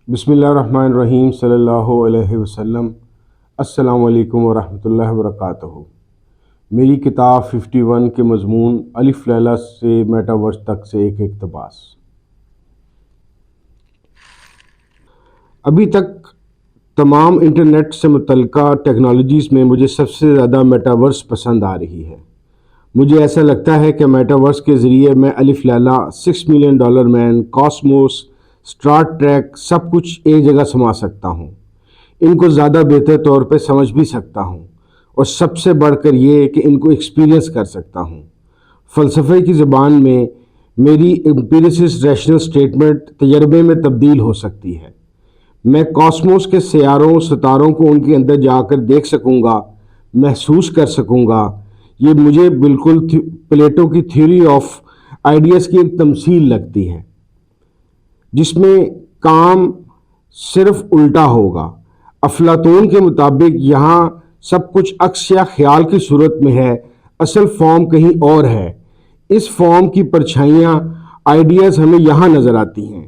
بسم اللہ الرحمن الرحیم صلی اللہ علیہ وسلم۔ السلام علیکم ورحمۃ اللہ وبرکاتہ۔ میری کتاب 51 کے مضمون الف لیلہ سے میٹاورس تک سے ایک اقتباس۔ ابھی تک تمام انٹرنیٹ سے متعلقہ ٹیکنالوجیز میں مجھے سب سے زیادہ میٹاورس پسند آ رہی ہے۔ مجھے ایسا لگتا ہے کہ میٹاورس کے ذریعے میں الف لیلہ، $6 ملین مین، کاسموس، اسٹار ٹریک سب کچھ ایک جگہ سما سکتا ہوں۔ ان کو زیادہ بہتر طور پہ سمجھ بھی سکتا ہوں، اور سب سے بڑھ کر یہ کہ ان کو ایکسپیرینس کر سکتا ہوں۔ فلسفے کی زبان میں میری امپیریسس ریشنل سٹیٹمنٹ تجربے میں تبدیل ہو سکتی ہے۔ میں کاسموس کے سیاروں، ستاروں کو ان کے اندر جا کر دیکھ سکوں گا، محسوس کر سکوں گا۔ یہ مجھے بالکل پلیٹو کی تھیوری آف آئیڈیاز کی ایک تمثیل لگتی ہے، جس میں کام صرف الٹا ہوگا۔ افلاطون کے مطابق یہاں سب کچھ عکس یا خیال کی صورت میں ہے، اصل فارم کہیں اور ہے۔ اس فارم کی پرچھائیاں آئیڈیاز ہمیں یہاں نظر آتی ہیں۔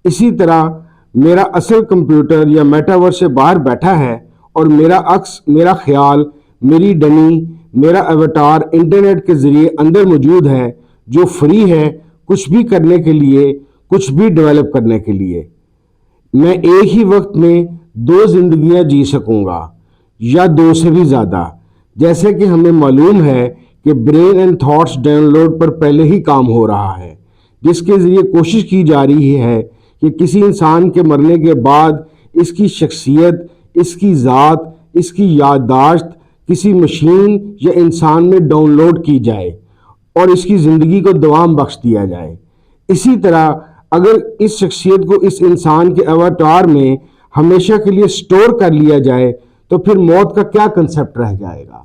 اسی طرح میرا اصل کمپیوٹر یا میٹاورس سے باہر بیٹھا ہے، اور میرا عکس، میرا خیال، میری ڈمی، میرا ایواتار انٹرنیٹ کے ذریعے اندر موجود ہے، جو فری ہے کچھ بھی کرنے کے لیے، کچھ بھی ڈیولپ کرنے کے لیے۔ میں ایک ہی وقت میں 2 زندگیاں جی سکوں گا، یا 2 سے بھی زیادہ، جیسے کہ ہمیں معلوم ہے کہ brain and thoughts download پر پہلے ہی کام ہو رہا ہے، جس کے ذریعے کوشش کی جا رہی ہے کہ کسی انسان کے مرنے کے بعد اس کی شخصیت، اس کی ذات، اس کی یادداشت کسی مشین یا انسان میں ڈاؤن لوڈ کی جائے اور اس کی زندگی کو دوام بخش دیا جائے۔ اسی طرح اگر اس شخصیت کو اس انسان کے ایواتار میں ہمیشہ کے لیے سٹور کر لیا جائے تو پھر موت کا کیا کنسپٹ رہ جائے گا؟